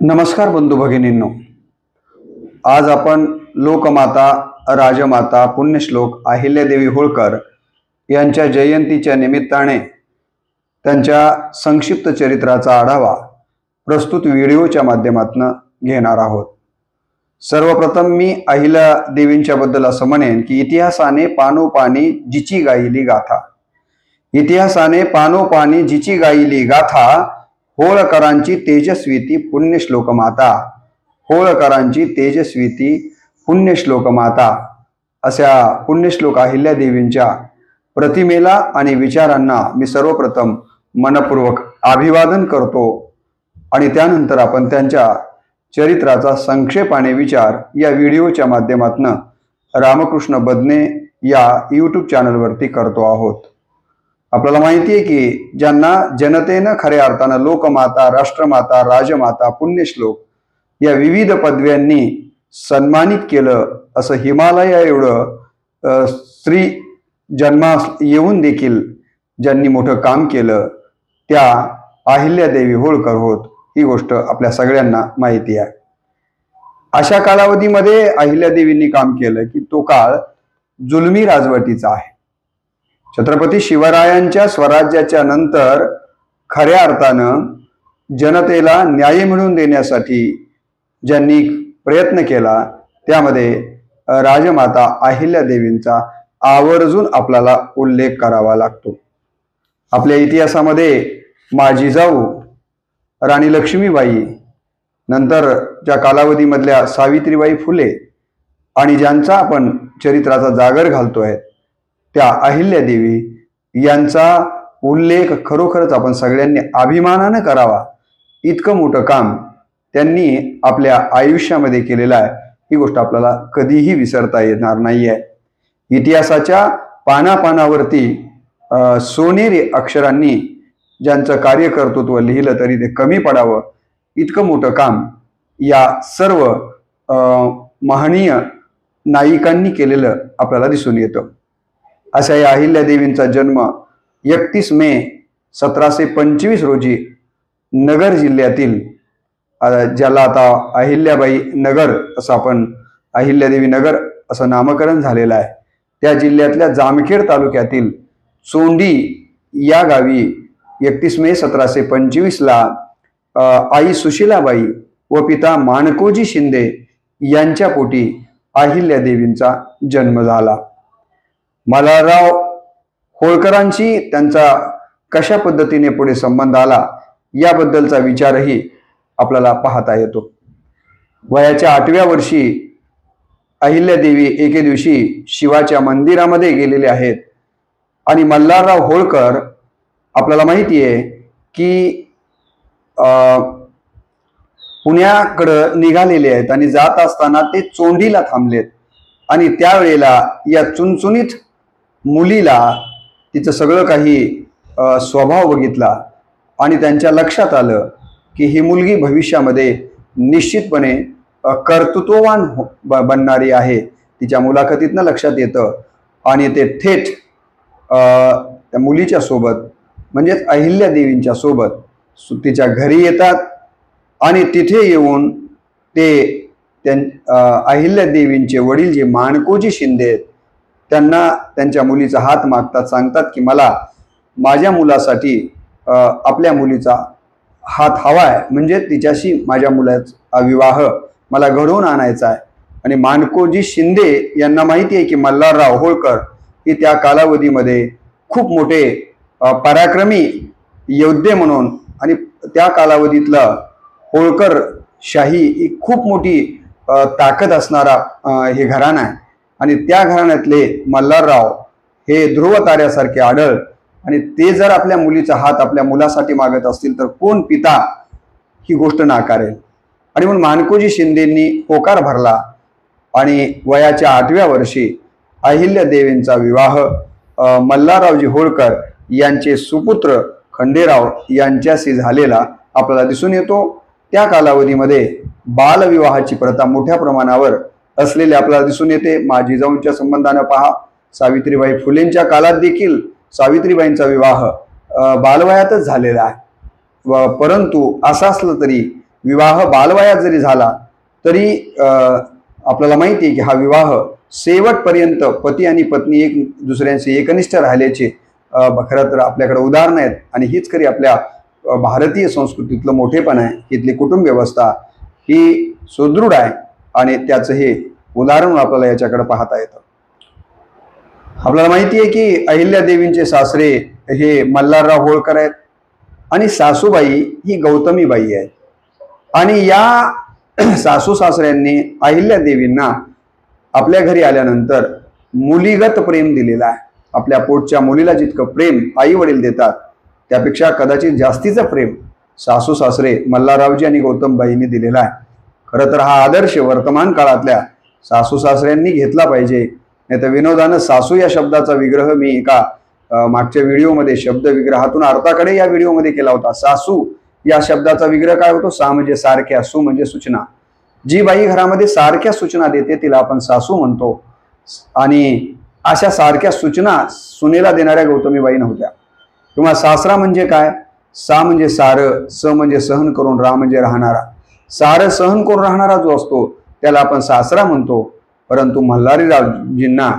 नमस्कार बंधू भगिनींनो, आज आपण लोकमाता, राजमाता, पुण्यश्लोक अहिल्यादेवी होळकर यांच्या जयंतीच्या निमित्ताने त्यांच्या संक्षिप्त चरित्राचा आढावा प्रस्तुत व्हिडिओच्या माध्यमातून घेणार आहोत। सर्वप्रथम मी अहिल्यादेवींच्या बद्दल असं म्हणेन की इतिहासाने पानोपानी जिची गायली गाथा, इतिहासाने पानोपानी जिची गायली गाथा, होळकरांची तेजस्वी पुण्यश्लोक माता, होळकरांची तेजस्वी पुण्यश्लोक माता अशा पुण्यश्लोक अहिल्यादेवींच्या प्रतिमेला आणि विचारांना मी सर्वप्रथम मनपूर्वक अभिवादन करतो आणि त्यानंतर आपण त्यांच्या चरित्राचा संक्षेपाने विचार या व्हिडिओच्या माध्यमातून रामकृष्ण बदने या यूट्यूब चॅनलवरती करतो आहोत। आपल्याला माहिती आहे की ज्यांना जनतेनं खऱ्या अर्थानं लोकमाता, राष्ट्रमाता, राजमाता, पुण्यश्लोक या विविध पदव्यांनी सन्मानित केलं, असं हिमालया एवढं स्त्री जन्मास येऊन देखील ज्यांनी मोठं काम केलं त्या अहिल्यादेवी होळकर होत, ही गोष्ट आपल्या सगळ्यांना माहिती आहे। अशा कालावधीमध्ये अहिल्यादेवींनी काम केलं की तो काळ जुलमी राजवटीचा आहे। छत्रपती शिवरायांच्या स्वराज्याच्या नंतर खऱ्या अर्थानं जनतेला न्याय मिळवून देण्यासाठी ज्यांनी प्रयत्न केला त्यामध्ये राजमाता अहिल्यादेवींचा आवर्जून आपल्याला उल्लेख करावा लागतो। आपल्या इतिहासामध्ये माझी जाऊ राणी लक्ष्मीबाई, नंतरच्या कालावधीमधल्या सावित्रीबाई फुले आणि ज्यांचा आपण चरित्राचा जागर घालतोय त्या अहिल्यादेवी यांचा उल्लेख खरोखरच आपण सगळ्यांनी अभिमानाने करावा। इतकं मोठं काम त्यांनी आपल्या आयुष्यामध्ये केलेलं आहे, ही गोष्ट आपल्याला कधीही विसरता येणार नाहीये। इतिहासाच्या पानापानावरती सोनेरी अक्षरांनी ज्यांचं कार्यकर्तृत्व लिहिलं तरी ते कमी पडावं, इतकं मोठं काम या सर्व महनीय नायिकांनी केलेलं आपल्याला दिसून येतं। अशा या अहिल्यादेवींचा जन्म 31 मे 1725 रोजी नगर जिल्ह्यातील, ज्याला आता अहिल्याबाई नगर असं आपण अहिल्यादेवी नगर असं नामकरण झालेलं आहे, त्या जिल्ह्यातल्या जामखेड तालुक्यातील चोंडी या गावी 31 मे 1725 ला आई सुशीलाबाई व पिता माणकोजी शिंदे यांच्या पोटी अहिल्यादेवींचा जन्म झाला। मल्हारराव होळकरांशी त्यांचा कशा पद्धतीने पुढे संबंध आला याबद्दलचा विचारही आपल्याला पाहता येतो। वयाच्या 8व्या वर्षी अहिल्यादेवी एके दिवशी शिवाच्या मंदिरामध्ये गेलेले आहेत आणि मल्हारराव होळकर आपल्याला माहिती आहे की पुण्याकडं निघालेले आहेत आणि जात असताना ते चोंडीला थांबलेत आणि त्यावेळेला या चुनचुनीत मुलीला तिचं सगळं काही स्वभाव बघितला आणि त्यांच्या लक्षात आलं की ही मुलगी भविष्यामध्ये निश्चितपणे कर्तृत्ववान बनणारी आहे। तिच्या मुलाखतीतनं लक्षात येतं आणि ते थेट त्या मुलीच्या सोबत म्हणजेच अहिल्यादेवींच्या सोबत तिच्या घरी येतात आणि तिथे येऊन ते अहिल्यादेवींचे वडील जे माणकोजी शिंदे त्यांना त्यांच्या मुलीचा हात मागतात, सांगतात की मला माझ्या मुलासाठी आपल्या मुलीचा हात हवा आहे, म्हणजे तिच्याशी माझ्या मुलाचा विवाह मला घडवून आणायचा आहे। आणि माणकोजी शिंदे यांना माहिती आहे की मल्हारराव होळकर ही त्या कालावधीमध्ये खूप मोठे पराक्रमी योद्धे म्हणून आणि त्या कालावधीतला होळकर शाही ही खूप मोठी ताकद असणारा हे घराणं आहे आणि त्या घराण्यातले मल्हारराव हे ध्रुव ताऱ्यासारखे आढळ आणि ते जर आपल्या मुलीचा हात आपल्या मुलासाठी मागत असतील तर कोण पिता ही गोष्ट नाकारेल। आणि म्हणून माणकोजी शिंदेंनी होकार भरला आणि वयाच्या 8व्या वर्षी अहिल्यादेवींचा विवाह मल्हाररावजी होळकर यांचे सुपुत्र खंडेराव यांच्याशी झालेला आपल्याला दिसून येतो। त्या कालावधीमध्ये बालविवाहाची प्रथा मोठ्या प्रमाणावर असलेले आपल्याला दिसून येते। माझी जाऊंच्या संबंधाने पहा, सावित्रीबाई फुलेंच्या काळात देखील सावित्रीबाईंचा विवाह बालवयातच झालेला आहे। परंतु असं असलं तरी विवाह बालवयात जरी झाला तरी आपल्याला माहिती आहे की हा विवाह शेवटपर्यंत पती आणि पत्नी एक दुसऱ्यांशी एकनिष्ठ राहिल्याचे खरं तर आपल्याकडे उदाहरणं आहेत. आणि हीच खरी आपल्या भारतीय संस्कृतीतलं मोठेपण आहे. इथली कुटुंब व्यवस्था ही सुदृढ आहे आणि त्याचं हे उदाहरण आपल्याला याच्याकडे पाहता येतं. आपल्याला माहिती आहे की अहिल्यादेवींचे सासरे हे मल्हारराव होळकर आहेत आणि सासूबाई ही गौतमीबाई आहेत. आणि या सासू सासऱ्यांनी अहिल्यादेवींना आपल्या घरी आल्यानंतर मुलीगत प्रेम दिलेलं आहे. आपल्या पोटच्या मुलीला जितकं प्रेम आई वडील देतात त्यापेक्षा कदाचित जास्तीचं प्रेम सासू सासरे मल्हाररावजी आणि गौतमबाईंनी दिलेला आहे. खरं तर हा आदर्श वर्तमान काळातल्या सासू सासऱ्यांनी घेतला पाहिजे. नाही तर विनोदानं सासू या शब्दाचा विग्रह मी एका मागच्या व्हिडिओमध्ये शब्द विग्रहातून अर्थाकडे या व्हिडिओमध्ये केला होता. सासू या शब्दाचा विग्रह काय होतो? सा म्हणजे सारख्या, सू म्हणजे सूचना. जी बाई घरामध्ये सारख्या सूचना देते तिला आपण सासू म्हणतो. आणि अशा सारख्या सूचना सुनेला देणाऱ्या गौतमीबाई नव्हत्या. किंवा सासरा म्हणजे काय? सा म्हणजे सार, स म्हणजे सहन करून, रा म्हणजे राहणारा. सार सहन करून राहणारा जो असतो त्याला आपण सासरा म्हणतो. परंतु मल्हारीरावजींना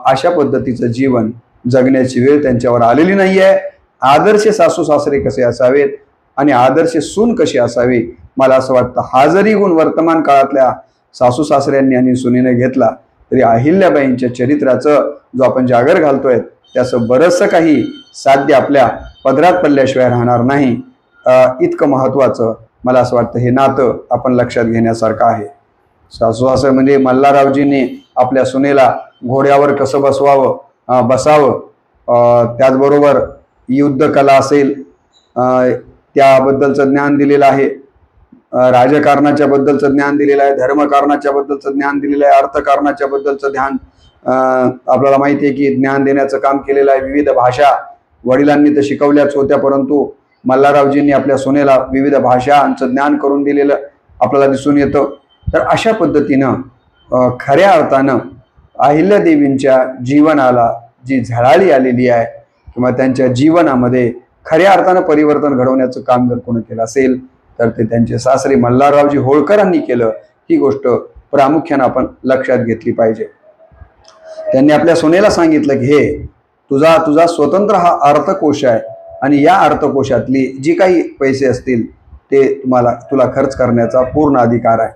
अशा पद्धतीचं जीवन जगण्याची वेळ त्यांच्यावर आलेली नाही आहे. आदर्श सासू सासरे कसे असावेत आणि आदर्श सून कशी असावी, मला असं वाटतं हा जरी गुण वर्तमान काळातल्या सासू सासऱ्यांनी आणि सुनेने घेतला तरी अहिल्याबाईंच्या चरित्राचं जो आपण जागर घालतोय त्याचं बरंचसं काही साध्य आपल्या पदरात पडल्याशिवाय राहणार नाही. इतकं महत्त्वाचं मला असं वाटतं हे नातं आपण लक्षात घेण्यासारखं आहे. सासू सासरे म्हणजे मल्हाररावजींनी आपल्या सुनेला घोड्यावर कसं बसावं, त्याचबरोबर युद्धकला असेल त्याबद्दलचं ज्ञान दिलेलं आहे. राजकारणाच्या बद्दलचं ज्ञान दिलेलं आहे, धर्मकारणाच्या बद्दलचं ज्ञान दिलेलं आहे, अर्थकारणाच्या बद्दलचं ध्यान आपल्याला माहिती आहे की ज्ञान देण्याचं काम केलेलं आहे. विविध भाषा वडिलांनी तर शिकवल्याच होत्या परंतु मल्हाररावजींनी आपल्या सुनेला विविध भाषांचं ज्ञान करून दिलेलं आपल्याला दिसून येतं. तर अशा पद्धतीनं खऱ्या अर्थानं अहिल्यादेवींच्या जीवनाला जी झळाळी आलेली आहे किंवा त्यांच्या जीवनामध्ये खऱ्या अर्थानं परिवर्तन घडवण्याचं काम जर कोणी केलं असेल तर ते त्यांचे सासरे मल्हाररावजी होळकरांनी केलं. ही गोष्ट प्रामुख्यानं आपण लक्षात घेतली पाहिजे. त्यांनी आपल्या सुनेला सांगितलं की हे तुझा स्वतंत्र हा अर्थकोश आहे आणि या अर्थकोशातली जी काही पैसे असतील ते तुला खर्च करण्याचा पूर्ण अधिकार आहे.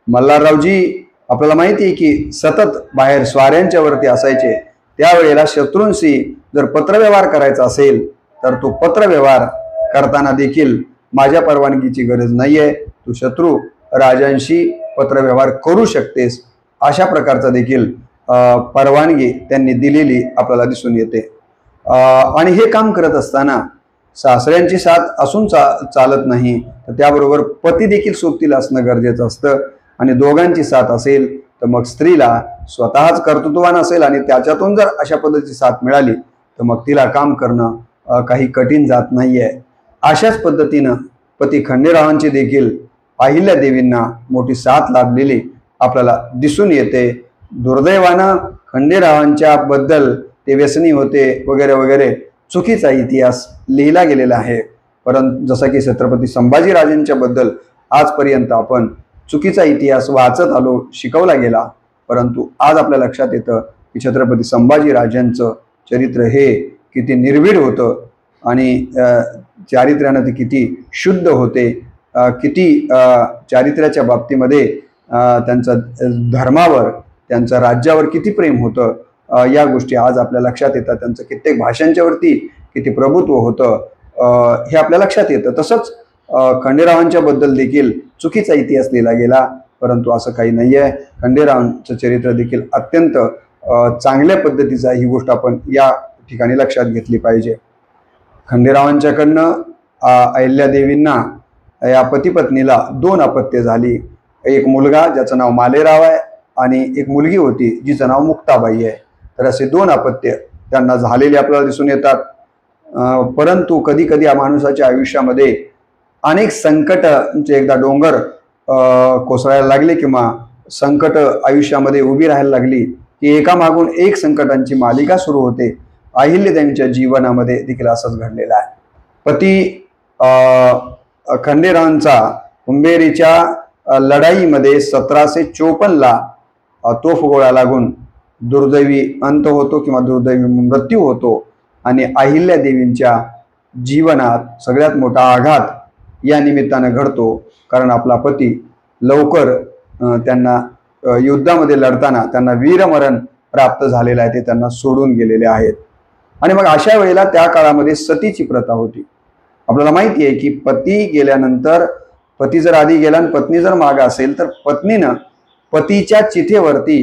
मल्हाररावजी आपल्याला माहिती आहे की सतत बाहेर स्वाऱ्यांच्या वरती असायचे. त्यावेळेला शत्रूंशी जर पत्रव्यवहार करायचा असेल तर तो पत्रव्यवहार करताना देखील माझ्या परवानगीची गरज नाहीये, तू शत्रू राजांशी पत्रव्यवहार करू शकतेस, अशा प्रकारचा देखील परवानगी त्यांनी दिलेली आपल्याला दिसून येते. आणि हे काम करत असताना सासऱ्यांची साथ असून चालत नाही, तर त्याबरोबर पती देखील सोबतीला असणं गरजेचं असतं. आणि दोघांची साथ असेल तर मग स्त्रीला स्वतःच कर्तृत्ववान असेल आणि त्याच्यातून जर अशा पद्धतीची साथ मिळाली तर मग तिला काम करणं काही कठीण जात नाहीये. अशाच पद्धतीनं पती खंडेरावांची देखील अहिल्यादेवींना मोठी साथ लाभलेली आपल्याला दिसून येते. दुर्दैवानं खंडेरावांच्या बद्दल ते व्यसनी होते वगैरे वगैरे चुकीचा इतिहास लिहिला गेलेला आहे. परंतु जसं की छत्रपती संभाजीराजांच्या बद्दल आजपर्यंत आपण चुकीचा इतिहास वाचत आलो, शिकवला गेला. परंतु आज आपल्या लक्षात येतं की छत्रपती संभाजीराजांचं चरित्र हे किती निर्भीड होतं आणि चारित्र्यानं ते किती शुद्ध होते, किती चारित्र्याच्या बाबतीमध्ये त्यांचं धर्मावर, त्यांचं राज्यावर किती प्रेम होतं, या गोष्टी आज आपल्या लक्षात येतात. त्यांचं कित्येक भाषांच्यावरती किती प्रभुत्व होतं हे आपल्या लक्षात येतं. तसंच खंडेरावांच्या बद्दल देखील चुकीचा इतिहास लिहिला गेला, परंतु असं काही नाही आहे. खंडेरावांचं चरित्र देखील अत्यंत चांगल्या पद्धतीचं आहे. ही गोष्ट आपण या ठिकाणी लक्षात घेतली पाहिजे. खंडेरावांच्याकडनं अहिल्यादेवींना या पतीपत्नीला 2 अपत्ये झाली. एक मुलगा ज्याचं नाव मालेराव आहे आणि एक मुलगी होती जिचं नाव मुक्ताबाई आहे. तर असे 2 अपत्य त्यांना झालेले आपल्याला दिसून येतात. परंतु कधी कधी या माणसाच्या आयुष्यामध्ये अनेक संकटांचे एकदा डोंगर कोसळायला लागले किंवा संकट आयुष्यामध्ये उभी राहायला लागली की एकामागून एक संकटांची मालिका सुरू होते. अहिल्यादेवींच्या जीवनामध्ये देखील असंच घडलेलं आहे. पती खंडेरावांचा हुंबेरीच्या लढाईमध्ये 1754ला तोफगोळा लागून दुर्दैवी अंत होतो किंवा दुर्दैवी मृत्यू होतो आणि अहिल्या देवींच्या जीवनात सगळ्यात मोठा आघात या निमित्तानं घडतो, कारण आपला पती लवकर त्यांना युद्धामध्ये लढताना त्यांना वीरमरण प्राप्त झालेलं आहे, ते त्यांना सोडून गेलेले आहेत. आणि मग अशा वेळेला त्या काळामध्ये सतीची प्रथा होती. आपल्याला माहिती आहे की पती गेल्यानंतर, पती जर आधी गेला आणि पत्नी जर मागे असेल तर पत्नीनं पतीच्या चितेवरती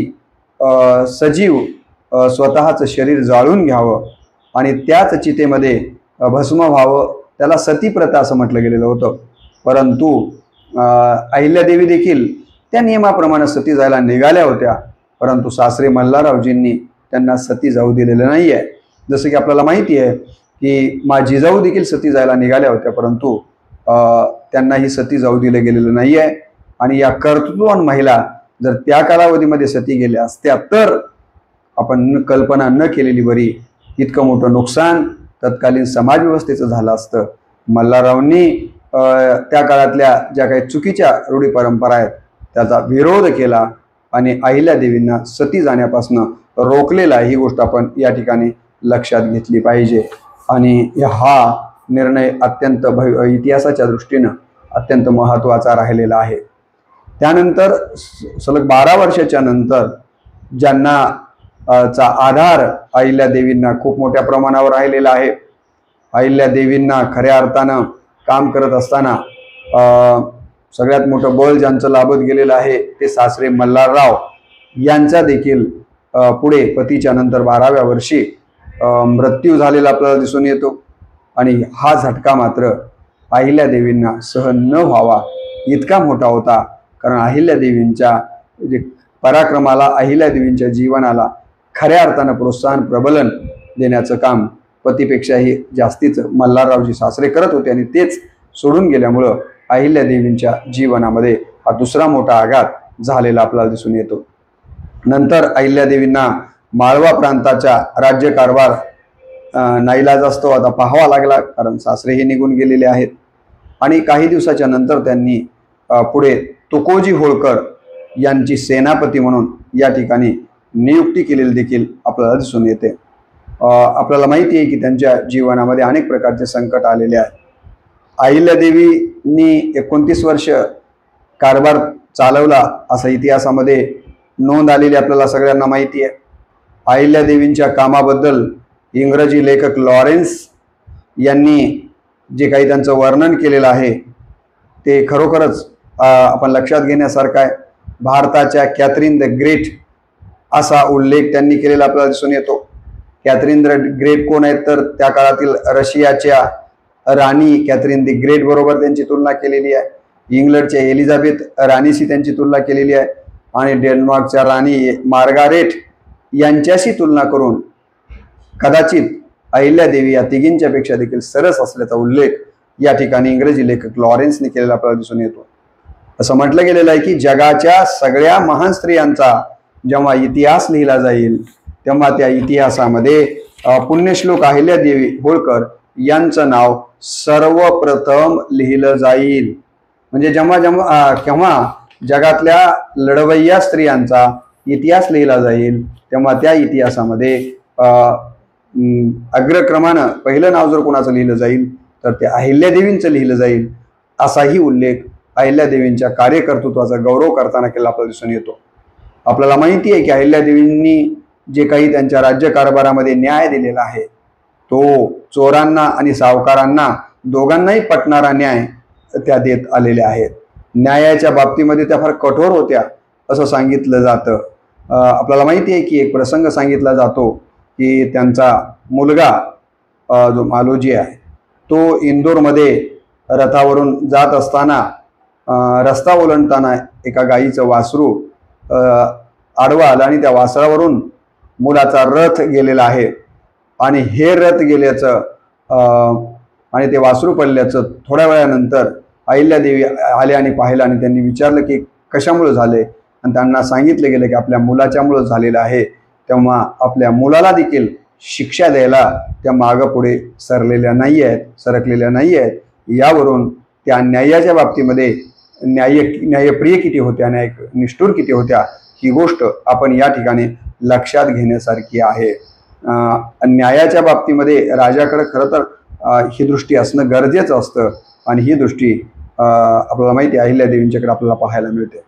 सजीव स्वतःचं शरीर जाळून घ्यावं आणि त्याच चितेमध्ये भस्म व्हावं, त्याला सती प्रथा असं म्हटलं गेलेलं होतं. परंतु अहिल्यादेवी देखील त्या नियमाप्रमाणे सती जायला निघाल्या होत्या, परंतु सासरे मल्हाररावजींनी त्यांना सती जाऊ दिलेलं नाही आहे. जसं की आपल्याला माहिती आहे की माझी जाऊ देखील सती जायला निघाल्या होत्या, परंतु त्यांना ही सती जाऊ दिलं गेलेलं नाही आहे. आणि या कर्तृत्ववान महिला जर त्या कालावधीमध्ये सती गेल्या असत्या तर आपण कल्पना न केलेली बरी, इतकं मोठं नुकसान तत्कालीन समाजव्यवस्थेचं झालं असतं. मल्हाररावांनी त्या काळातल्या ज्या काही चुकीच्या रूढी परंपरा आहेत त्याचा विरोध केला आणि अहिल्यादेवींना सती जाण्यापासून रोखलेला, ही गोष्ट आपण या ठिकाणी लक्षात घेतली पाहिजे. आणि हा निर्णय अत्यंत इतिहासाच्या दृष्टीनं अत्यंत महत्त्वाचा राहिलेला आहे. त्यानंतर सलग 12 वर्षाच्या नंतर ज्यांना चा आधार अहिल्यादेवींना खूप मोठ्या प्रमाणावर राहिलेला आहे, अहिल्यादेवींना खऱ्या अर्थानं काम करत असताना सगळ्यात मोठं बळ ज्यांचं लाभत गेलेलं आहे ते सासरे मल्हारराव यांचा देखील पुढे पतीच्या नंतर 12व्या वर्षी मृत्यू झालेला आपल्याला दिसून येतो. आणि हा झटका मात्र अहिल्यादेवींना सहन न व्हावा इतका मोठा होता, कारण अहिल्यादेवींच्या जे पराक्रमाला, अहिल्यादेवींच्या जीवनाला खऱ्या अर्थानं प्रोत्साहन, प्रबलन देण्याचं काम पतीपेक्षाही जास्तीचं मल्हाररावजी सासरे करत होते आणि तेच सोडून गेल्यामुळं अहिल्यादेवींच्या जीवनामध्ये हा दुसरा मोठा आघात झालेला आपल्याला दिसून येतो. नंतर अहिल्यादेवींना माळवा प्रांताच्या राज्यकारभार नाईलाजास्तव आता पाहावा लागला, कारण सासरेही निघून गेलेले आहेत. आणि काही दिवसाच्या नंतर त्यांनी पुढे तुकोजी होळकर यांची सेनापती म्हणून या ठिकाणी नियुक्ती केलेली देखील आपल्याला दिसून येते. आपल्याला माहिती आहे की त्यांच्या जीवनामध्ये अनेक प्रकारचे संकट आलेले आहेत. अहिल्यादेवींनी 29 वर्ष कारभार चालवला असं इतिहासामध्ये नोंद आलेली आपल्याला सगळ्यांना माहिती आहे. अहिल्यादेवींच्या कामाबद्दल इंग्रजी लेखक लॉरेन्स यांनी जे काही त्यांचं वर्णन केलेलं आहे ते खरोखरच आपण लक्षात घेण्यासारखं आहे. भारताच्या कॅथरीन द ग्रेट असा उल्लेख त्यांनी केलेला आपल्याला दिसून येतो. कॅथरीन द ग्रेट कोण आहेत तर त्या काळातील रशियाच्या राणी कॅथरीन द ग्रेट बरोबर त्यांची तुलना केलेली आहे. इंग्लंडच्या एलिझाबेथ राणीशी त्यांची तुलना केलेली आहे आणि डेन्मार्कच्या राणी मार्गारेट यांच्याशी तुलना करून कदाचित अहिल्यादेवी या तिघींच्या पेक्षा देखील सरस असल्याचा उल्लेख या ठिकाणी इंग्रजी लेखक लॉरेन्सने केलेला आपल्याला दिसून येतो. असं म्हटलं गेलेलं आहे की जगाच्या सगळ्या महान स्त्रियांचा जेव्हा इतिहास लिहिला जाईल तेव्हा त्या इतिहासामध्ये पुण्यश्लोक अहिल्यादेवी होळकर यांचं नाव सर्वप्रथम लिहिलं जाईल. म्हणजे केव्हा जगातल्या लढवय्या स्त्रियांचा इतिहास लिहिला जाईल तेव्हा त्या इतिहासामध्ये अग्रक्रमानं पहिलं नाव जर कोणाचं लिहिलं जाईल तर ते अहिल्यादेवींचं लिहिलं जाईल. असाही उल्लेख अहिल्यादेवींच्या कार्यकर्तृत्वाचा गौरव करताना केला आपल्याला दिसून येतो. आपल्याला माहिती आहे की अहिल्यादेवींनी जे काही त्यांच्या राज्यकारभारामध्ये न्याय दिलेला आहे तो चोरांना आणि सावकारांना दोघांनाही पटणारा न्याय त्या देत आलेल्या आहेत. न्यायाच्या बाबतीमध्ये त्या फार कठोर होत्या असं सांगितलं जातं. आपल्याला माहिती आहे की एक प्रसंग सांगितला जातो की त्यांचा मुलगा जो मालोजी आहे तो इंदोरमध्ये रथावरून जात असताना रस्ता ओलांडताना एका गाईचं वासरू आडवा आलं आणि त्या वासरावरून मुलाचा रथ गेलेला आहे आणि हे रथ गेल्याचं आणि ते वासरू पडल्याचं थोड्या वेळानंतर अहिल्यादेवी आले आणि पाहिलं आणि त्यांनी विचारलं की कशामुळे झाले आणि त्यांना सांगितलं गेलं की आपल्या मुलाच्यामुळं झालेलं आहे. तेव्हा आपल्या मुलाला देखील शिक्षा द्यायला त्या मागं पुढे सरकलेल्या नाही आहेत. यावरून त्या न्यायाच्या बाबतीमध्ये न्यायप्रिय किती होत्या, निष्ठुर किती होत्या, ही गोष्ट आपण या ठिकाणी लक्षात घेण्यासारखी आहे. न्यायाच्या बाबतीमध्ये राजाकडे खरं तर ही दृष्टी असणं गरजेचं असतं आणि ही दृष्टी आपल्याला माहिती आहे अहिल्यादेवींच्याकडे आपल्याला पाहायला मिळते.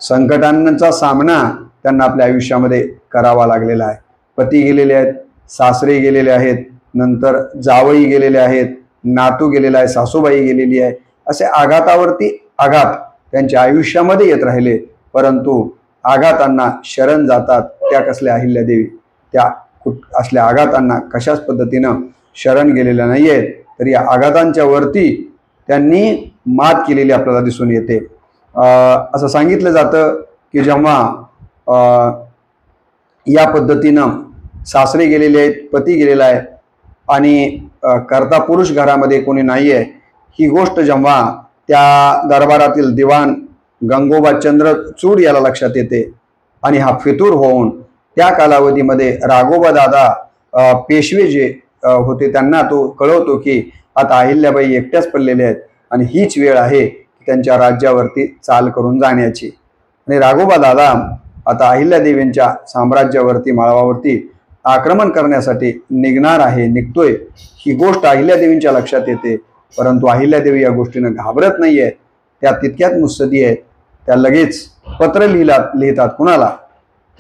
संकटांचा सामना त्यांना आपल्या आयुष्यामध्ये करावा लागलेला आहे. पती गेलेले आहेत, सासरे गेलेले आहेत, नंतर जावई गेलेले आहेत, नातू गेलेला आहे, सासूबाई गेलेली आहे. असे आघातावरती आघात त्यांच्या आयुष्यामध्ये येत राहिले, परंतु आघातांना शरण जातात त्या कसल्या अहिल्यादेवी त्या असल्या आघातांना कशाच पद्धतीनं शरण गेलेल्या नाही आहेत, तर या आघातांच्या वरती त्यांनी मात केलेली आपल्याला दिसून येते. असं सांगितलं जातं की जेव्हा या पद्धतीनं सासरे गेलेले आहेत, पती गेलेला आहे आणि कर्ता पुरुष घरामध्ये कोणी नाही आहे, ही गोष्ट जेव्हा त्या दरबारातील दिवाण गंगोबा चंद्रचूड याला लक्षात येते आणि हा फितूर होऊन त्या कालावधीमध्ये राघोबा दादा पेशवे जे होते त्यांना तो कळवतो की आता अहिल्याबाई एकट्याच पडलेल्या आहेत आणि हीच वेळ आहे त्यांच्या राज्यावरती चाल करून जाण्याची. आणि राघोबा दादा आता अहिल्यादेवींच्या साम्राज्यावरती माळवावरती आक्रमण करण्यासाठी निघतोय. ही गोष्ट अहिल्यादेवींच्या लक्षात येते, परंतु अहिल्यादेवी या गोष्टीनं घाबरत नाहीये. त्या तितक्यात मुत्सदी आहेत. त्या लगेच पत्र लिहितात कुणाला,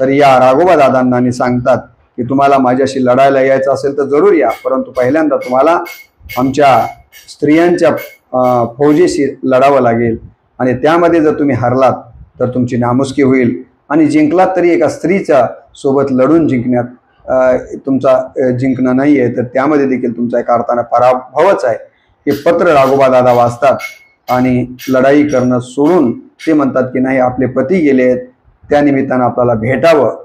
तर या राघोबा दादांना आणि सांगतात की तुम्हाला माझ्याशी लढायला यायचं असेल तर जरूर या, परंतु पहिल्यांदा तुम्हाला आमच्या स्त्रियांच्या फौजेशी लढावं लागेल आणि त्यामध्ये जर तुम्ही हरलात तर तुमची नामुष्की होईल आणि जिंकलात तरी एका स्त्रीच्या सोबत लढून तुमचा जिंकणं नाही आहे, तर त्यामध्ये देखील तुमचा एका अर्थानं पराभवच आहे. हे पत्र राघोबा दादा वाचतात आणि लढाई करणं सोडून ते म्हणतात की नाही, आपले पती गेले आहेत, त्या निमित्तानं आपल्याला भेटावं,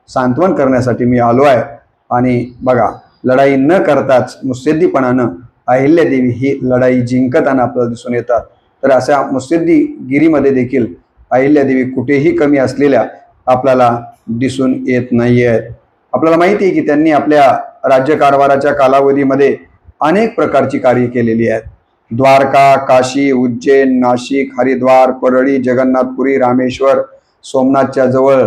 सांत्वन करण्यासाठी मी आलो आहे. आणि बघा, लढाई न करताच मुत्सद्दीपणानं अहिल्यादेवी ही लढाई जिंकताना आपल्याला दिसून येतात. तर अशा मुत्सद्दीगिरीमध्ये देखील अहिल्यादेवी कुठेही कमी असलेल्या आपल्याला दिसून येत नाही आहेत. आपल्याला माहिती आहे की त्यांनी आपल्या राज्यकारभाराच्या कालावधीमध्ये अनेक प्रकारची कार्य केलेली आहेत. द्वारका, काशी, उज्जैन, नाशिक, हरिद्वार, परळी, जगन्नाथपुरी, रामेश्वर, सोमनाथच्या जवळ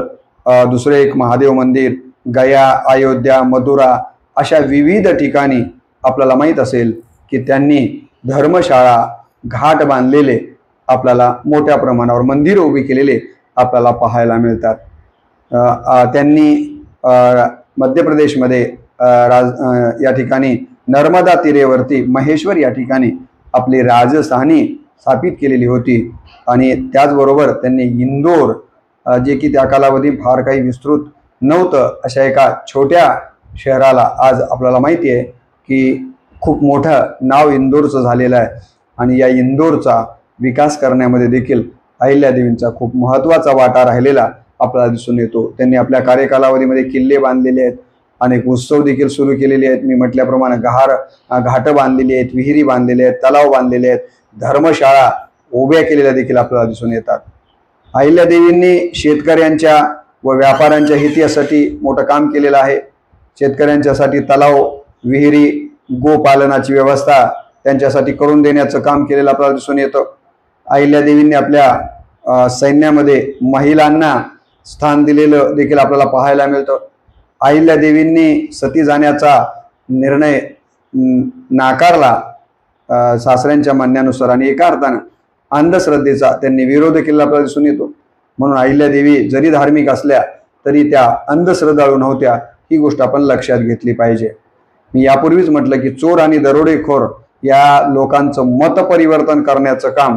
दुसरे एक महादेव मंदिर, गया, अयोध्या, मथुरा अशा विविध ठिकाणी आपल्याला माहीत असेल की त्यांनी धर्मशाळा, घाट बांधलेले, आपल्याला मोठ्या प्रमाणावर मंदिर उभी केलेले आपल्याला पाहायला मिळतात. त्यांनी मध्य प्रदेशमध्ये या ठिकाणी नर्मदा तीरेवरती महेश्वर या ठिकाणी आपली राजधानी स्थापित केलेली होती. आणि त्याचबरोबर त्यांनी इंदोर, जे की त्या कालावधी फार काही विस्तृत नव्हतं, अशा एका छोट्या शहराला आज आपल्याला माहिती आहे की खूप मोठं नाव इंदोरचं झालेलं आहे. आणि या इंदोरचा विकास करण्यामध्ये देखील अहिल्यादेवींचा खूप महत्त्वाचा वाटा राहिलेला आपल्याला दिसून येतो. त्यांनी आपल्या कार्यकालावधीमध्ये किल्ले बांधलेले आहेत, अनेक उत्सव देखील सुरू केलेले आहेत. मी म्हटल्याप्रमाणे घाटं बांधलेली आहेत, विहिरी बांधलेले आहेत, तलाव बांधलेले आहेत, धर्मशाळा उभ्या केलेल्या देखील आपल्याला दिसून येतात. अहिल्यादेवींनी शेतकऱ्यांच्या व व्यापाऱ्यांच्या हितासाठी मोठं काम केलेलं आहे. शेतकऱ्यांच्यासाठी तलाव, विहिरी, गोपालनाची व्यवस्था त्यांच्यासाठी करून देण्याचं काम केलेलं आपल्याला दिसून येतं. अहिल्यादेवींनी आपल्या सैन्यामध्ये महिलांना स्थान दिलेलं देखील आपल्याला पाहायला मिळतं. अहिल्यादेवींनी सती जाण्याचा निर्णय नाकारला सासऱ्यांच्या म्हणण्यानुसार आणि एका अर्थानं अंधश्रद्धेचा त्यांनी विरोध केलेला आपल्याला दिसून येतो. म्हणून अहिल्यादेवी जरी धार्मिक असल्या तरी त्या अंधश्रद्धाळू नव्हत्या, ही गोष्ट आपण लक्षात घेतली पाहिजे. मी यापूर्वीच म्हटलं की चोर आणि दरोडेखोर या लोकांचं मत परिवर्तन करण्याचं काम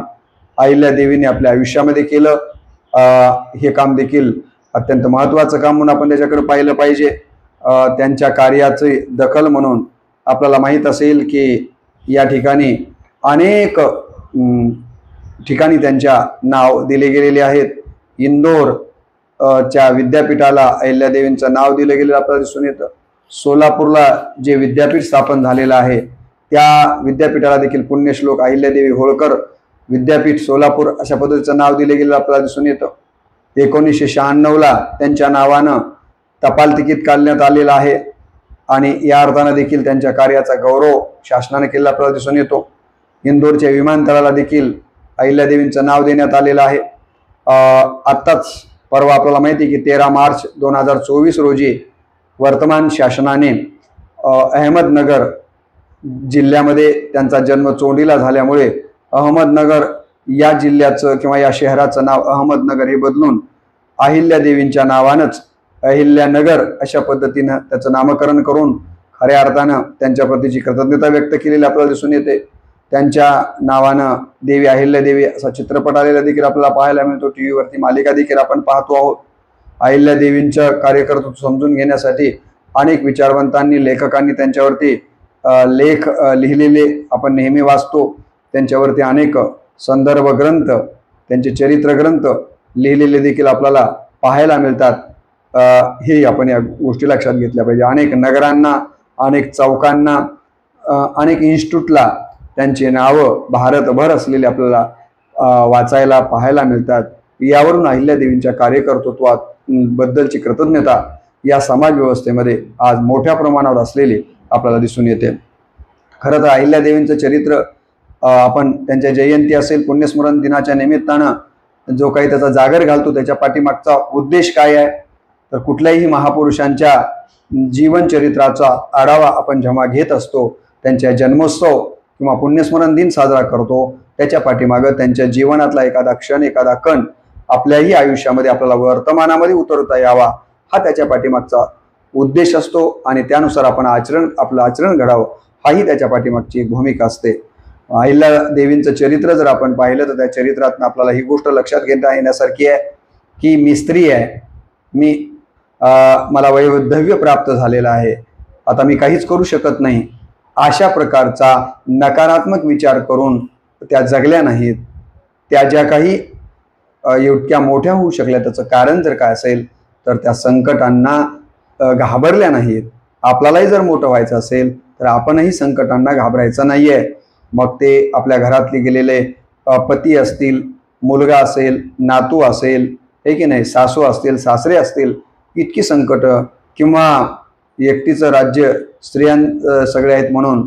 अहिल्यादेवीने आपल्या आयुष्यामध्ये केलं. हे काम देखील अत्यंत महत्त्वाचं काम म्हणून आपण त्याच्याकडे पाहिलं पाहिजे. त्यांच्या कार्याची दखल म्हणून आपल्याला माहीत असेल की या ठिकाणी अनेक ठिकाणी त्यांच्या नाव दिले गेलेले आहेत. इंदोर च्या विद्यापीठाला अहिल्यादेवींचं नाव दिलं गेलेलं आपल्याला दिसून येतं. सोलापूरला जे विद्यापीठ स्थापन झालेलं आहे त्या विद्यापीठाला देखील पुण्यश्लोक अहिल्यादेवी होळकर विद्यापीठ सोलापूर अशा पद्धतीचं नाव दिले गेलेलं आपल्याला दिसून येतं. 1996ला त्यांच्या नावानं टपाल तिकीट काढण्यात आलेलं आहे आणि या अर्थानं देखील त्यांच्या कार्याचा गौरव शासनाने केलेला आपल्याला दिसून येतो. इंदोरच्या विमानतळाला देखील अहिल्यादेवींचं नाव देण्यात आलेलं आहे. आत्ताच परवा आपल्याला माहिती आहे की 13 मार्च 2024 रोजी वर्तमान शासनाने अहमदनगर जिल्ह्यामध्ये त्यांचा जन्म चोंडीला झाल्यामुळे अहमदनगर या जिल्ह्याचं किंवा या शहराचं नाव अहमदनगर हे बदलून अहिल्यादेवींच्या नावानंच अहिल्यानगर अशा पद्धतीनं त्याचं नामकरण करून खऱ्या अर्थानं त्यांच्या प्रतीची कृतज्ञता व्यक्त केलेली आपल्याला दिसून येते. त्यांच्या नावानं देवी अहिल्यादेवी असा चित्रपट आलेला देखील आपल्याला पाहायला मिळतो. टी व्हीवरती मालिका देखील आपण पाहतो आहोत. अहिल्यादेवींचं कार्यकर्तृत्व समजून घेण्यासाठी अनेक विचारवंतांनी लेखकांनी त्यांच्यावरती लेख लिहिलेले आपण नेहमी वाचतो. त्यांच्यावरती अनेक संदर्भ ग्रंथ त्यांचे चरित्र ग्रंथ लिहिलेले देखील आपल्याला पाहायला मिळतात. हे आपण या गोष्टी लक्षात घेतल्या पाहिजे. अनेक नगरांना, अनेक चौकांना, अनेक इन्स्टिट्यूटला त्यांची नावं भारतभर असलेली आपल्याला वाचायला पाहायला मिळतात. यावरून अहिल्यादेवींच्या कार्यकर्तृत्वात बद्दलची कृतज्ञता या समाज व्यवस्थेमध्ये आज मोठ्या प्रमाणावर असलेली आपल्याला दिसून येते. खरं तर अहिल्यादेवींचं चरित्र आपण त्यांच्या जयंती असेल, पुण्यस्मरण दिनाच्या निमित्तानं जो काही त्याचा जागर घालतो, त्याच्या पाठीमागचा उद्देश काय आहे तर कुठल्याही महापुरुषांच्या जीवनचरित्राचा आढावा आपण जेव्हा घेत असतो, त्यांच्या जन्मोत्सव किंवा पुण्यस्मरण दिन साजरा करतो, त्याच्या पाठीमागं त्यांच्या जीवनातला एखादा क्षण, एखादा कण आपल्याही आयुष्यामध्ये आपल्याला वर्तमानामध्ये उतरवता यावा हा त्याच्या पाठीमागचा उद्देश असतो आणि त्यानुसार आपण आपलं आचरण घडावं हाही त्याच्या पाठीमागची एक भूमिका असते. अहिल्यादेवींचं चरित्र जर आपण पाहिलं तर त्या चरित्रातून आपल्याला ही गोष्ट लक्षात घेता येण्यासारखी आहे की मी स्त्री आहे, मला वैधव्य प्राप्त झालेलं आहे, आता मी काहीच करू शकत नाही, अशा प्रकारचा नकारात्मक विचार करून त्या जगल्या नाहीत. त्या ज्या काही इतक्या मोठ्या होऊ शकल्या त्याचं कारण जर काय असेल तर त्या संकटांना घाबरल्या नाहीत. आपल्यालाही जर मोठं व्हायचं असेल तर आपणही संकटांना घाबरायचं नाहीये. मग ते आपल्या घरातले गेलेले पती असतील, मुलगा असेल, नातू असेल, हे की नाही, सासू असतील, सासरे असतील, इतकी संकट किंवा एकटीचं राज्य स्त्रियां सगळे आहेत म्हणून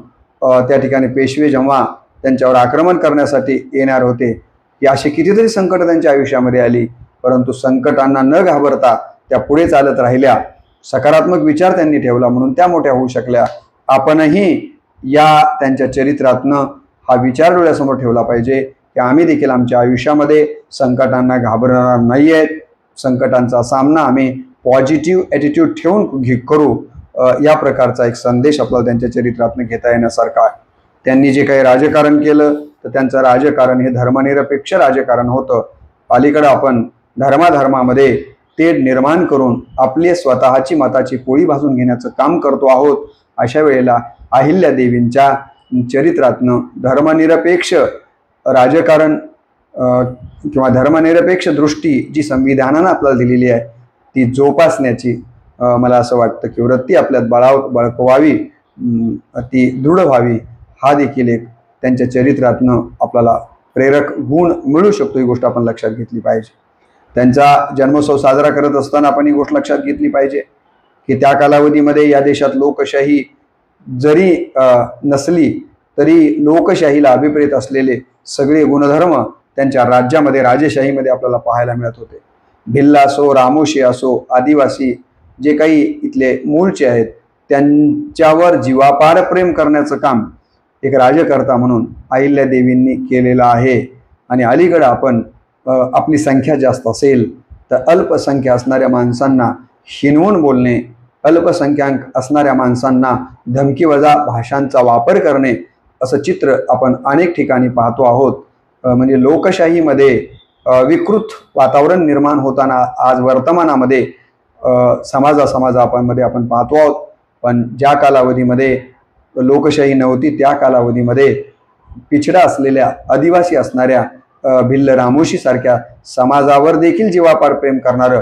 त्या ठिकाणी पेशवे जेव्हा त्यांच्यावर आक्रमण करण्यासाठी येणार होते, की अशी कितीतरी संकट त्यांच्या आयुष्यामध्ये आली, परंतु संकटांना न घाबरता त्या पुढे चालत राहिल्या. सकारात्मक विचार त्यांनी ठेवला म्हणून त्या मोठ्या होऊ शकल्या. आपणही या त्यांच्या चरित्रातनं हा विचार डोळ्यासमोर ठेवला पाहिजे की आम्ही देखील आमच्या आयुष्यामध्ये संकटांना घाबरणार नाही आहेत. संकटांचा सामना आम्ही पॉझिटिव्ह ॲटिट्यूड ठेवून करू. या प्रकारचा एक संदेश आपल्याला त्यांच्या चरित्रातनं घेता येण्यासारखा आहे. त्यांनी जे काही राजकारण केलं तर त्यांचं राजकारण हे धर्मनिरपेक्ष राजकारण होतं. अलीकडं आपण धर्माधर्मामध्ये तेढ निर्माण करून आपली स्वतःची मताची पोळी भाजून घेण्याचं काम करतो आहोत. अशा वेळेला अहिल्यादेवींच्या चरित्रातनं धर्मनिरपेक्ष राजकारण किंवा धर्मनिरपेक्ष दृष्टी जी संविधानानं आपल्याला दिलेली आहे ती जोपासण्याची मला असं वाटतं की वृत्ती आपल्यात बळकवावी, ती दृढ व्हावी. हा देखील एक त्यांच्या चरित्रातनं आपल्याला प्रेरक गुण मिळू शकतो. ही गोष्ट आपण लक्षात घेतली पाहिजे. त्यांचा जन्मोत्सव साजरा करत असताना आपण ही गोष्ट लक्षात घेतली पाहिजे की त्या कालावधीमध्ये या देशात लोकशाही जरी नसली तरी लोकशाहीला अभिप्रेत असलेले सगळे गुणधर्म त्यांच्या राज्यामध्ये, राजेशाहीमध्ये आपल्याला पाहायला मिळत होते. भिल्ल असो, रामोशी असो, आदिवासी जे काही इथले मूळचे आहेत त्यांच्यावर जीवापार प्रेम करण्याचं काम एक राजकर्ता म्हणून अहिल्यादेवींनी केलेलं आहे. आणि अलीकडं आपण आपली संख्या जास्त असेल तर अल्पसंख्या असणाऱ्या माणसांना हिणवून बोलणे, अल्पसंख्याक असणाऱ्या माणसांना धमकीवजा भाषांचा वापर करणे असं चित्र आपण अनेक ठिकाणी पाहतो आहोत. म्हणजे लोकशाहीमध्ये विकृत वातावरण निर्माण होताना आज वर्तमानामध्ये समाजामध्ये आपण पाहतो आहोत. पण ज्या कालावधीमध्ये लोकशाही नव्हती त्या कालावधीमध्ये पिछडा असलेल्या, आदिवासी असणाऱ्या भिल्ल रामोशी सारख्या समाजावर देखील जीवापार प्रेम करणारं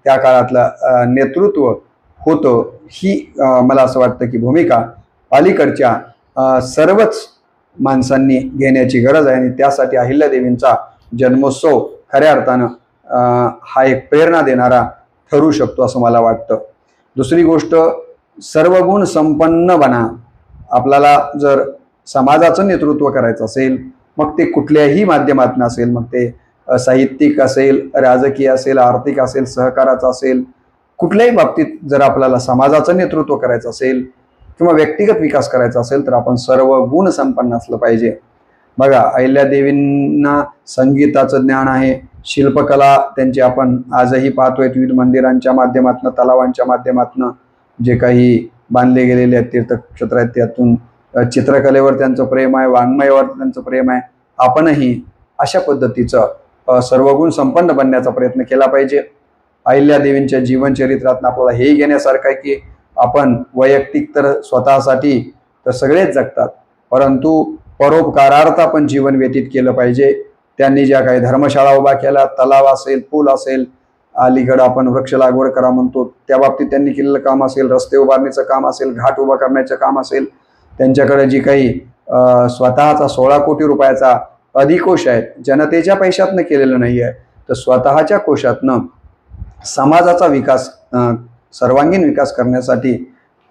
त्या काळातलं नेतृत्व होतं. ही मला असं वाटतं की भूमिका अलीकडच्या सर्वच माणसांनी घेण्याची गरज आहे आणि त्यासाठी अहिल्यादेवींचा जन्मोत्सव खऱ्या अर्थानं हा एक प्रेरणा देणारा ठरू शकतो असं मला वाटतं. दुसरी गोष्ट, सर्वगुण संपन्न बना. आपल्याला जर समाजाचं नेतृत्व करायचं असेल मग ते कुठल्याही माध्यमातून असेल, मग ते साहित्यिक असेल, राजकीय असेल, आर्थिक असेल, सहकाराचं असेल, कुठल्याही बाबतीत जर आपल्याला समाजाचं नेतृत्व करायचं असेल किंवा व्यक्तिगत विकास करायचा असेल तर आपण सर्व गुण संपन्न असलं पाहिजे. बघा, अहिल्यादेवींना संगीताचं ज्ञान आहे, शिल्पकला त्यांची आपण आजही पाहतोय विविध मंदिरांच्या माध्यमातून, तलावांच्या माध्यमातून जे काही बांधले गेलेले आहेत तीर्थक्षेत्र आहेत त्यातून चित्रकलेवर त्यांचं प्रेम आहे, वाङ्मयावर त्यांचं प्रेम आहे. आपणही अशा पद्धतीचं सर्वगुण संपन्न बनण्याचा प्रयत्न केला पाहिजे. अहिल्यादेवींच्या जीवनचरित्रातून आपल्याला हेही घेण्यासारखं आहे की आपण वैयक्तिक तर स्वतःसाठी तर सगळेच जगतात, परंतु परोपकारार्थ आपण जीवन व्यतीत केलं पाहिजे. त्यांनी ज्या काही धर्मशाळा उभा केल्या, तलाव असेल, पूल असेल, अलीकडं आपण वृक्ष लागवड करा म्हणतो त्या बाबतीत त्यांनी केलेलं काम असेल, रस्ते उभारणीचं काम असेल, घाट उभा करण्याचं काम असेल, त्यांच्याकडे जी काही स्वतःचा 16 कोटी रुपयाचा अधिकोष आहे, जनतेच्या पैशातनं केलेलं नाही आहे, तर स्वतःच्या कोशातनं समाजाचा विकास, सर्वांगीण विकास करण्यासाठी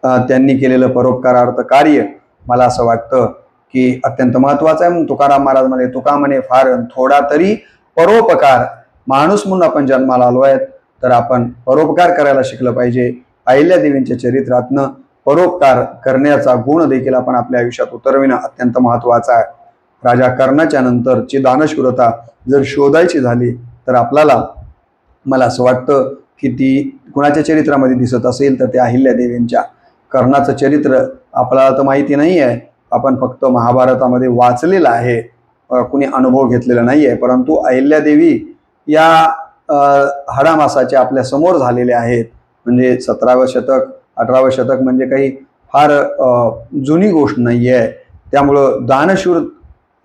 त्यांनी केलेलं परोपकारार्थ कार्य मला असं वाटतं की अत्यंत महत्त्वाचं आहे. म्हणून तुकाराम महाराज म्हणे, तुका म्हणे फार थोडा तरी परोपकार. माणूस म्हणून आपण जन्माला आलो आहे तर आपण परोपकार करायला शिकलं पाहिजे. अहिल्यादेवींच्या चरित्रातनं परोपकार करण्याचा गुण देखील आपण आपल्या आयुष्यात उतरविणं अत्यंत महत्त्वाचं आहे. राजा कर्णाच्या नंतरची दानशूरता जर शोधायची झाली तर आपल्याला, मला असं वाटतं की ती कुणाच्या चरित्रामध्ये दिसत असेल तर ते अहिल्यादेवींच्या. कर्णाचं चरित्र आपल्याला तर माहिती नाही आहे, आपण फक्त महाभारतामध्ये वाचलेलं आहे, कुणी अनुभव घेतलेला नाही आहे, परंतु अहिल्यादेवी या हाडामासाच्या आपल्या समोर झालेल्या आहेत. म्हणजे 17वं शतक 18वं शतक म्हणजे काही फार जुनी गोष्ट नाही आहे. त्यामुळं दानशूर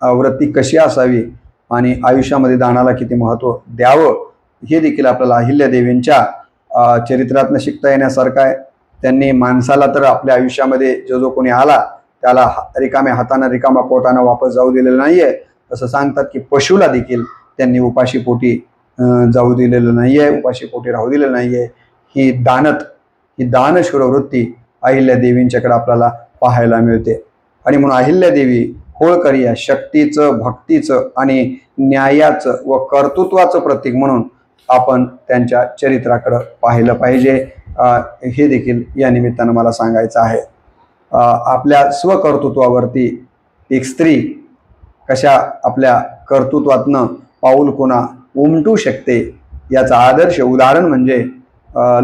वृत्ती कशी असावी आणि आयुष्यामध्ये दानाला किती महत्त्व द्यावं हे देखील आपल्याला अहिल्यादेवींच्या चरित्रातनं शिकता येण्यासारखं आहे. त्यांनी माणसाला तर आपल्या आयुष्यामध्ये जो कोणी आला त्याला रिकाम्या हातानं रिकामा पोटानं वापस जाऊ दिलेलं नाही आहे. असं सांगतात की पशुला देखील त्यांनी उपाशी पोटी जाऊ दिलेलं नाही आहे, उपाशी पोटी राहू दिलेलं नाही आहे. ही दानशूर वृत्ती अहिल्यादेवींच्याकडे आपल्याला पाहायला मिळते. आणि म्हणून अहिल्यादेवी होळकर या शक्तीचं, भक्तीचं आणि न्यायाचं व कर्तृत्वाचं प्रतीक म्हणून आपण त्यांच्या चरित्राकडं पाहिलं पाहिजे. हे देखील या निमित्तानं मला सांगायचं आहे. आपल्या स्वकर्तृत्वावरती एक स्त्री कशा आपल्या कर्तृत्वातनं पाऊल कोणा उमटू शकते याचं आदर्श उदाहरण म्हणजे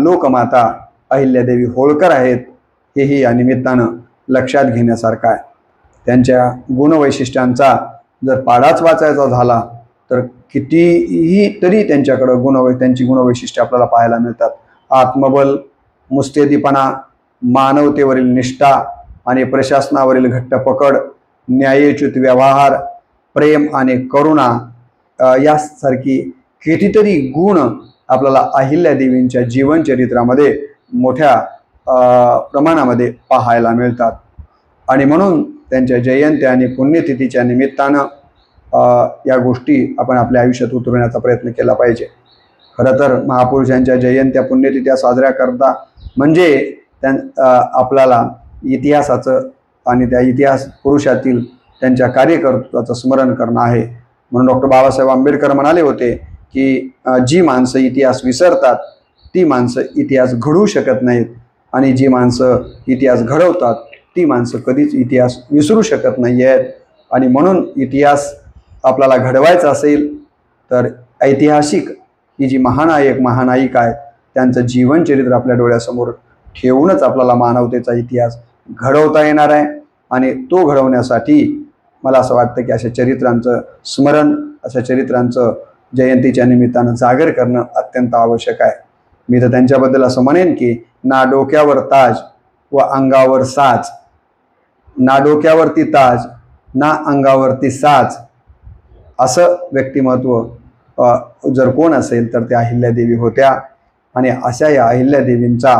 लोकमाता अहिल्यादेवी होळकर आहेत. हेही या निमित्तानं लक्षात घेण्यासारखं आहे. त्यांच्या गुणवैशिष्ट्यांचा जर पाडाच वाचायचा झाला तर कितीही तरी त्यांच्याकडं त्यांची गुणवैशिष्ट्ये आपल्याला पाहायला मिळतात. आत्मबल, मुत्सद्दीपणा, मानवतेवरील निष्ठा आणि प्रशासनावरील घट्ट पकड, न्यायोचित व्यवहार, प्रेम आणि करुणा यासारखी कितीतरी गुण आपल्याला अहिल्यादेवींच्या जीवनचरित्रामध्ये मोठ्या प्रमाणामध्ये पाहायला मिळतात. आणि म्हणून त्यांच्या जयंती आणि पुण्यतिथीच्या निमित्तानं या गोष्टी आपण आपल्या आयुष्यात उतरवण्याचा प्रयत्न केला पाहिजे. खरं तर महापुरुषांच्या जयंत्या पुण्यतिथ्या साजऱ्या करता म्हणजे आपल्याला इतिहासाचं आणि त्या इतिहास पुरुषातील त्यांच्या कार्यकर्तृत्वाचं स्मरण करणं आहे. म्हणून डॉक्टर बाबासाहेब आंबेडकर म्हणाले होते की जी माणसं इतिहास विसरतात ती माणसं इतिहास घडवू शकत नाहीत आणि जी माणसं इतिहास घडवतात ती माणसं कधीच इतिहास विसरू शकत नाही आहेत. आणि म्हणून इतिहास आपल्याला घडवायचा असेल तर ऐतिहासिक ही जी महानायक महानायिका आहेत त्यांचं जीवनचरित्र आपल्या डोळ्यासमोर ठेवूनच आपल्याला मानवतेचा इतिहास घडवता येणार आहे. आणि तो घडवण्यासाठी मला असं वाटतं की अशा चरित्रांचं स्मरण, अशा चरित्रांचं जयंतीच्या निमित्तानं जागर करणं अत्यंत आवश्यक आहे. मी तर त्यांच्याबद्दल असं म्हणेन की ना डोक्यावर ताज व अंगावर साज, ना डोक्यावरती ताज ना अंगावरती साज असं व्यक्तिमत्व जर कोण असेल तर त्या अहिल्यादेवी होत्या. आणि अशा या अहिल्यादेवींचा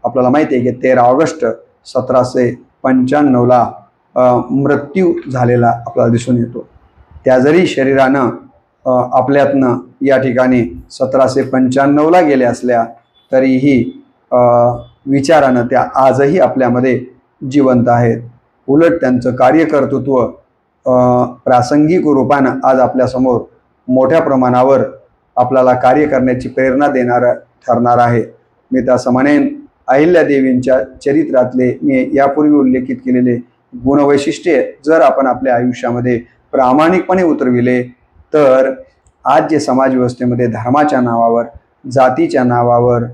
आपल्याला माहिती आहे की 13 ऑगस्ट 1795ला मृत्यू झालेला आपल्याला दिसून येतो. त्या जरी शरीरानं आपल्यातनं या ठिकाणी 1795ला गेल्या असल्या तरीही विचारानं त्या आजही आपल्यामध्ये जिवंत आहेत. उलट त्यांचं कार्यकर्तृत्व प्रासंगिक रूपानं आज आपल्यासमोर मोठ्या प्रमाणावर आपल्याला कार्य करण्याची प्रेरणा देणारा ठरणार आहे। मी तर असं म्हणेन, अहिल्यादेवींच्या चरित्रातले मी यापूर्वी उल्लेखित केलेले गुणवैशिष्ट्ये जर आपण आपल्या आयुष्यामध्ये प्रामाणिकपणे उतरविले तर आज जे समाज व्यवस्थेमध्ये धर्माच्या नावावर, जातीच्या नावावर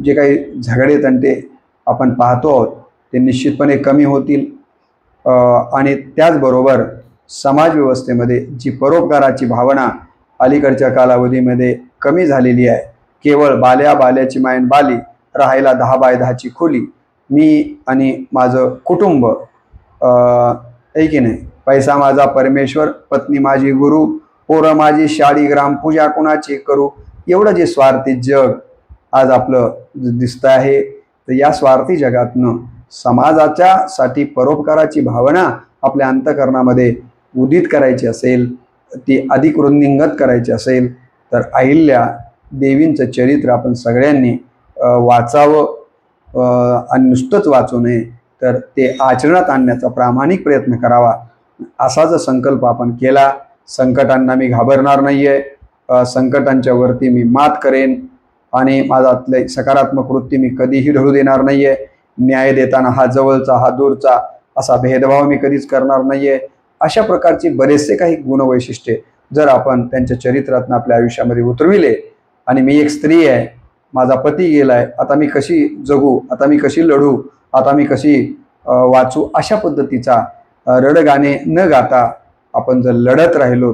जे काही झगडे तंटे आपण पाहतो आहोत ते निश्चितपणे कमी होतील। आणि त्याचबरोबर समाज व्यवस्थेमध्ये जी परोपकाराची भावना अलीकडच्या कालावधीमध्ये कमी झालेली आहे, केवळ बाल्या बाल्याची मायन बाली, राहायला 10 बाय 10ची खोली, मी आणि माझं कुटुंब, आहे की नाही, पैसा माझा परमेश्वर, पत्नी माझी गुरु, पोरं माझी शाळी, ग्रामपूजा कुणाची करू, एवढं जे स्वार्थी जग आज आपलं दिसतं आहे, तर या स्वार्थी जगातनं समाजाच्या साठी परोपकाराची भावना आपल्या अंतःकरणामध्ये उदित करायची असेल, ती अधिक वृद्धिंगत करायची असेल तर अहिल्या देवींचं चरित्र आपण सगळ्यांनी वाचावं आणि नुसतंच वाचू नये तर ते आचरणात आणण्याचा प्रामाणिक प्रयत्न करावा। असा जर संकल्प आपण केला, संकटांना मी घाबरणार नाही आहे, संकटांच्या वरती मी मात करेन आणि माझ्यातले सकारात्मक वृत्ती मी कधीही ढळू देणार नाही आहे, न्याय देताना हा जवळचा हा दूरचा असा भेदभाव मी कधीच करणार नाही आहे, अशा प्रकारचे बरेचसे काही गुणवैशिष्ट्ये जर आपण त्यांच्या चरित्रातून आपल्या आयुष्यामध्ये उतरविले आणि मी एक स्त्री आहे, माझा पती गेलाय, आता मी कशी जगू, आता मी कशी लढू, आता मी कशी वाचू, अशा पद्धतीचा रडगाणे न गाता आपण जर लढत राहिलो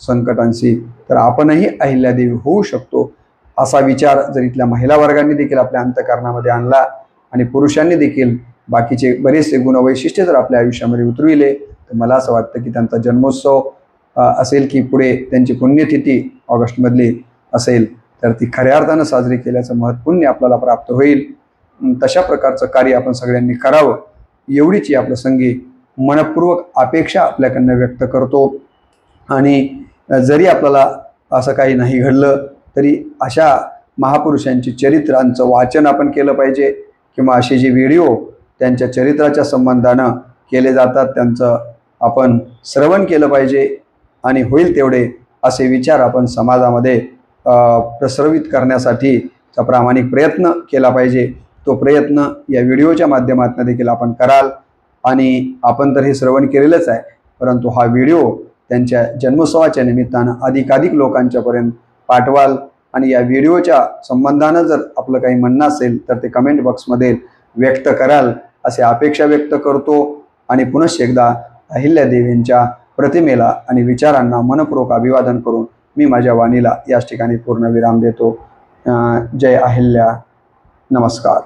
संकटांशी तर आपणही अहिल्यादेवी होऊ शकतो, असा विचार जर इथल्या महिला वर्गांनी देखील आपल्या अंतःकरणामध्ये आणला आणि पुरुषांनी देखील बाकीचे बरेचसे गुणवैशिष्ट्ये जर आपल्या आयुष्यामध्ये उतरविले तर मला असं वाटतं की त्यांचा जन्मोत्सव असेल की पुढे त्यांची पुण्यतिथी ऑगस्टमधली असेल तर ती खऱ्या अर्थानं साजरी केल्याचं महत्पुण्य आपल्याला प्राप्त होईल। तशा प्रकारचं कार्य आपण सगळ्यांनी करावं एवढीच आपलं संगी मनपूर्वक अपेक्षा आपल्याकडनं व्यक्त करतो। आणि जरी आपल्याला असं काही नाही घडलं तरी अशा महापुरुषांची चरित्रांचं वाचन आपण केलं पाहिजे किंवा असे जे व्हिडिओ त्यांच्या चरित्राच्या संबंधानं केले जातात त्यांचं आपण श्रवण केलं पाहिजे आणि होईल तेवढे असे विचार आपण समाजामध्ये प्रसरवित करण्यासाठीचा प्रामाणिक प्रयत्न केला पाहिजे। तो प्रयत्न या व्हिडिओच्या माध्यमातून देखील आपण कराल आणि आपण तर हे श्रवण केलेलंच आहे, परंतु हा व्हिडिओ त्यांच्या जन्मोत्सवाच्या निमित्तानं अधिकाधिक लोकांच्यापर्यंत पाठवाल आणि या व्हिडिओच्या संबंधानं जर आपलं काही म्हणणं असेल तर ते कमेंट बॉक्समध्ये व्यक्त कराल असे अपेक्षा व्यक्त करतो। आणि पुनश्च एकदा अहिल्यादेवींच्या प्रतिमेला आणि विचारांना मनपूर्वक अभिवादन करून मी माझ्या वाणीला याच ठिकाणी पूर्ण विराम देतो। जय अहिल्या, नमस्कार।